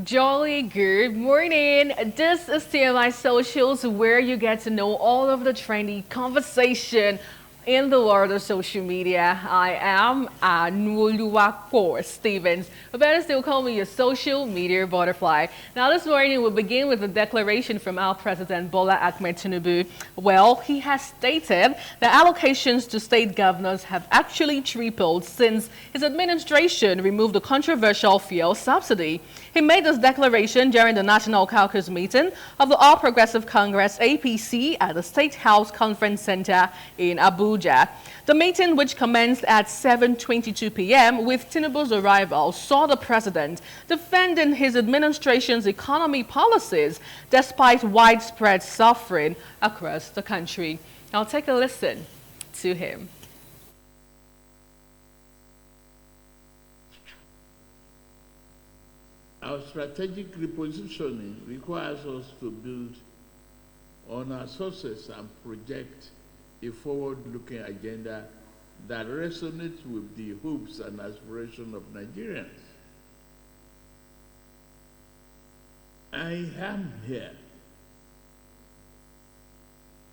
Jolly good morning. This is TMI Socials, where you get to know all of the trendy conversation in the world of social media. I am Anwoluwako Stevens. But better still call me your social media butterfly. Now this morning we'll begin with a declaration from our President Bola Tinubu. Well, he has stated that allocations to state governors have actually tripled since his administration removed the controversial fuel subsidy. He made this declaration during the National Caucus meeting of the All Progressive Congress APC at the State House Conference Center in Abuja. The meeting, which commenced at 7:22 p.m. with Tinubu's arrival, saw the president defending his administration's economy policies despite widespread suffering across the country. I'll take a listen to him. Our strategic repositioning requires us to build on our sources and project a forward-looking agenda that resonates with the hopes and aspirations of Nigerians. I am here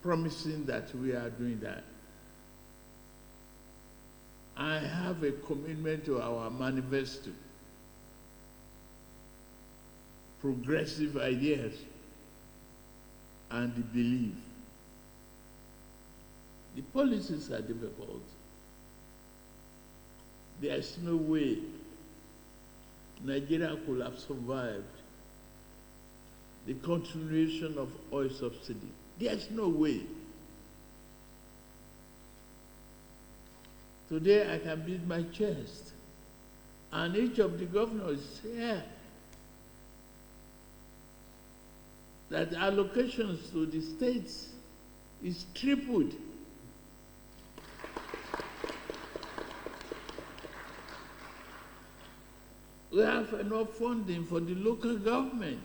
promising that we are doing that. I have a commitment to our manifesto. Progressive ideas and the belief. The policies are difficult. There's no way Nigeria could have survived the continuation of oil subsidy. There's no way. Today I can beat my chest, and each of the governors here that allocations to the states is tripled. We have enough funding for the local government.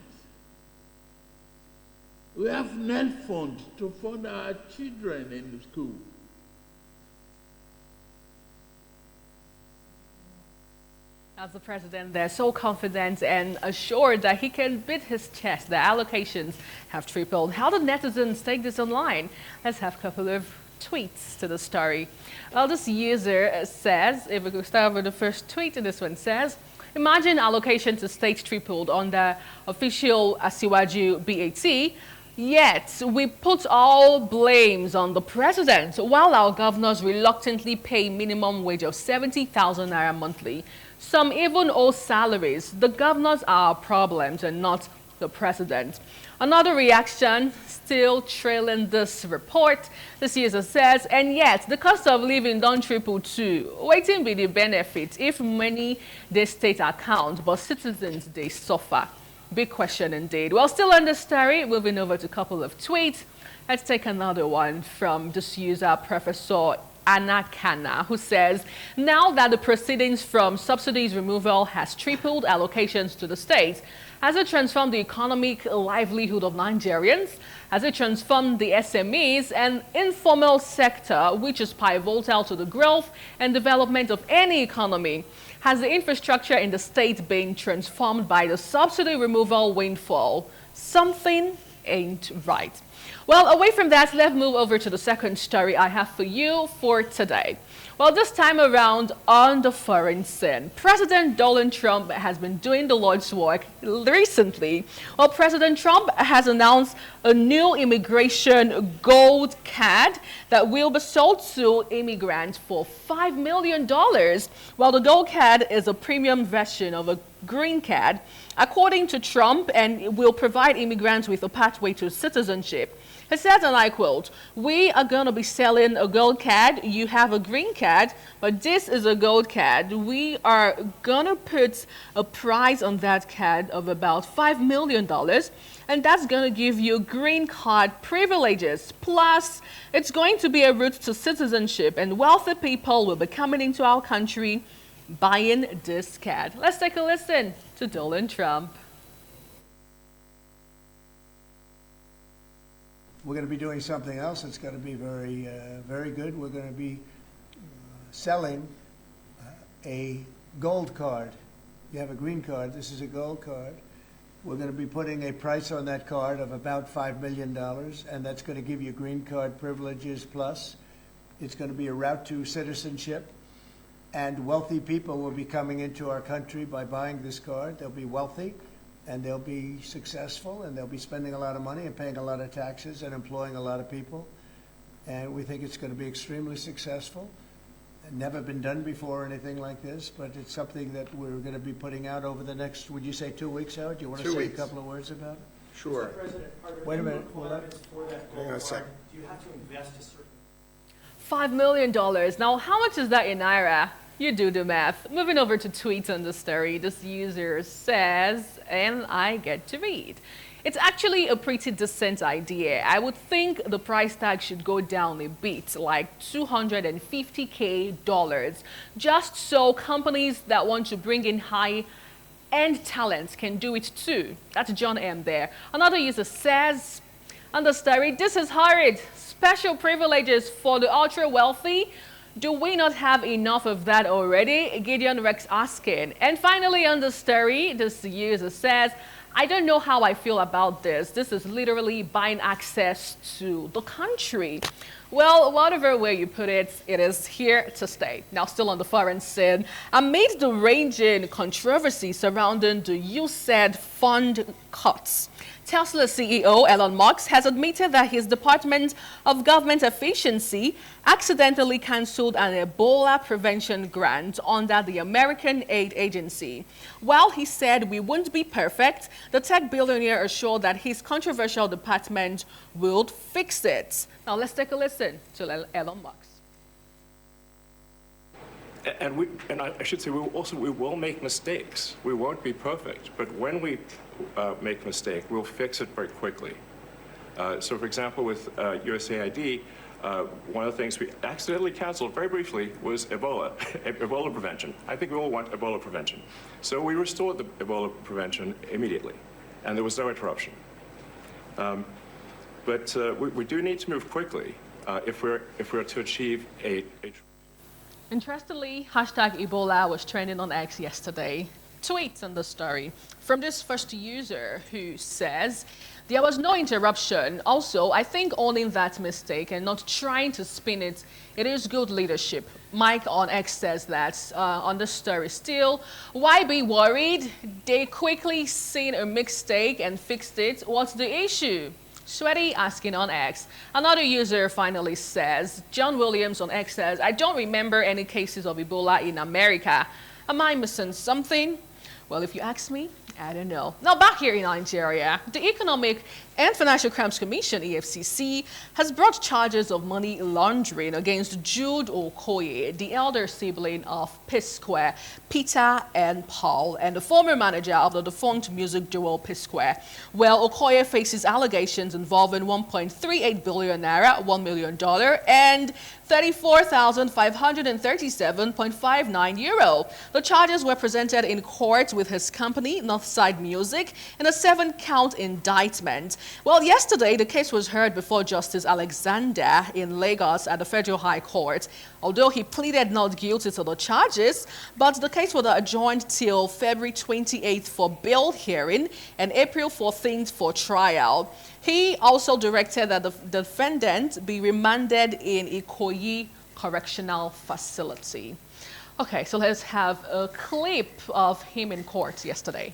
We have NEL fund to fund our children in the school. As the president, they're so confident and assured that he can beat his chest. The allocations have tripled. How did netizens take this online? Let's have a couple of tweets to the story. Well, this user says, if we could start with the first tweet, and this one says, imagine allocation to states tripled on the official Asiwaju BAT. Yet, we put all blames on the president, while our governors reluctantly pay minimum wage of 70,000 naira monthly. Some even owe salaries. The governors are our problems and not the president. Another reaction, still trailing this report, this user says, and yet the cost of living don't triple too. Waiting be the benefit if money they state account, but citizens they suffer. Big question indeed. Well, still on the story, moving over to a couple of tweets. Let's take another one from this user, Professor Anakana, who says, now that the proceedings from subsidies removal has tripled allocations to the states, has it transformed the economic livelihood of Nigerians? Has it transformed the SMEs and informal sector, which is pivotal to the growth and development of any economy? Has the infrastructure in the state been transformed by the subsidy removal windfall? Something ain't right. Well, away from that, let's move over to the second story I have for you for today. Well, this time around on the foreign scene, President Donald Trump has been doing the Lord's work recently. Well, President Trump has announced a new immigration gold card that will be sold to immigrants for $5 million. While the gold card is a premium version of a green card, according to Trump, and it will provide immigrants with a pathway to citizenship. He said, and I quote, we are going to be selling a gold card. You have a green card, but this is a gold card. We are going to put a price on that card of about $5 million, and that's going to give you green card privileges. Plus, it's going to be a route to citizenship, and wealthy people will be coming into our country buying this card. Let's take a listen to Donald Trump. We're going to be doing something else. It's going to be very good. We're going to be selling a gold card. You have a green card. This is a gold card. We're going to be putting a price on that card of about $5 million, and that's going to give you green card privileges plus. It's going to be a route to citizenship, and wealthy people will be coming into our country by buying this card. They'll be wealthy, and they'll be successful, and they'll be spending a lot of money and paying a lot of taxes and employing a lot of people. And we think it's going to be extremely successful. Never been done before or anything like this, but it's something that we're going to be putting out over the next, would you say 2 weeks, Howard? Do you want to 2 say weeks. a couple of words about it? Sure. Mr. President, are there Wait a any minute, hold on. requirements for that Hang on a gold sec. card? Do you have to invest a certain? $5 million. Now, how much is that in Naira? You do the math. Moving over to tweets on the story, this user says, and I get to read. It's actually a pretty decent idea. I would think the price tag should go down a bit, like $250K, just so companies that want to bring in high-end talents can do it too. That's John M. there. Another user says, on the story, this is horrid. Special privileges for the ultra-wealthy. Do we not have enough of that already? Gideon Rex asking. And finally on the story, this user says, I don't know how I feel about this. This is literally buying access to the country. Well, whatever way you put it, it is here to stay. Now, still on the foreign scene, amid the raging controversy surrounding the USAID fund cuts, Tesla CEO Elon Musk has admitted that his Department of Government Efficiency accidentally cancelled an Ebola prevention grant under the American Aid Agency. While he said we won't be perfect, the tech billionaire assured that his controversial department will fix it. Now let's take a listen to Elon Musk. And I should say, we will make mistakes. We won't be perfect, but when we make a mistake, we'll fix it very quickly. So, for example, with USAID, one of the things we accidentally canceled very briefly was Ebola, Ebola prevention. I think we all want Ebola prevention. So we restored the Ebola prevention immediately, and there was no interruption. But we do need to move quickly if we're to achieve a Interestingly, hashtag Ebola was trending on X yesterday. Tweets on the story from this first user who says, there was no interruption. Also, I think owning that mistake and not trying to spin it, it is good leadership. Mike on X says that on the story still. Why be worried? They quickly seen a mistake and fixed it. What's the issue? Sweaty asking on X. Another user finally says, John Williams on X says, I don't remember any cases of Ebola in America. Am I missing something? Well, if you ask me, I don't know. Now back here in Nigeria, the Economic and Financial Crimes Commission, EFCC, has brought charges of money laundering against Jude Okoye, the elder sibling of P-Square, Peter and Paul, and the former manager of the defunct music duo P-Square. Well, Okoye faces allegations involving 1.38 billion naira, $1 million, and 34,537.59 euro. The charges were presented in court with his company, Northside Music, in a 7-count indictment. Well, yesterday, the case was heard before Justice Alexander in Lagos at the Federal High Court. Although he pleaded not guilty to the charges, but the case was adjourned till February 28th for bail hearing and April 14th for trial. He also directed that the defendant be remanded in Ikoyi Correctional Facility. Okay, so let's have a clip of him in court yesterday.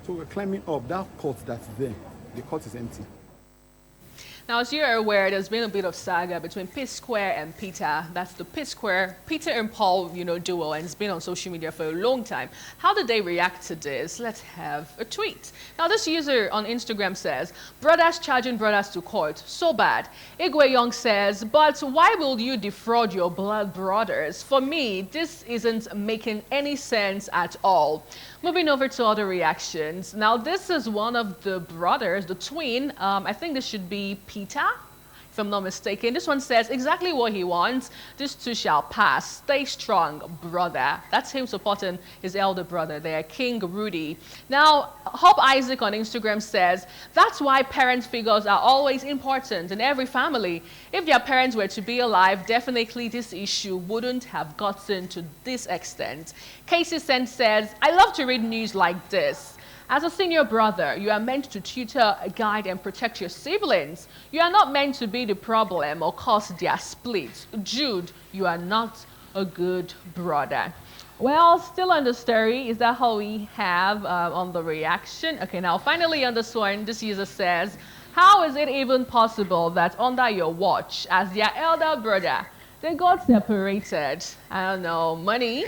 So we're climbing up. That court that's there, the court is empty. Now, as you're aware, there's been a bit of saga between P-Square and Peter. That's the P-Square, Peter and Paul, duo, and it's been on social media for a long time. How did they react to this? Let's have a tweet. Now, this user on Instagram says, brothers charging brothers to court, so bad. Igwe Young says, but why will you defraud your blood brothers? For me, this isn't making any sense at all. Moving over to other reactions. Now, this is one of the brothers, the twin. I think this should be Peter. if I'm not mistaken. This one says exactly what he wants. This too shall pass. Stay strong, brother. That's him supporting his elder brother there, King Rudy. Now, Hope Isaac on Instagram says, that's why parent figures are always important in every family. If their parents were to be alive, definitely this issue wouldn't have gotten to this extent. Casey Sen says, I love to read news like this. As a senior brother, you are meant to tutor, guide, and protect your siblings. You are not meant to be the problem or cause their split. Jude, you are not a good brother. Well, still on the story, is that how we have on the reaction? Okay, now finally on this one, this user says, how is it even possible that under your watch, as their elder brother, they got separated? I don't know, money?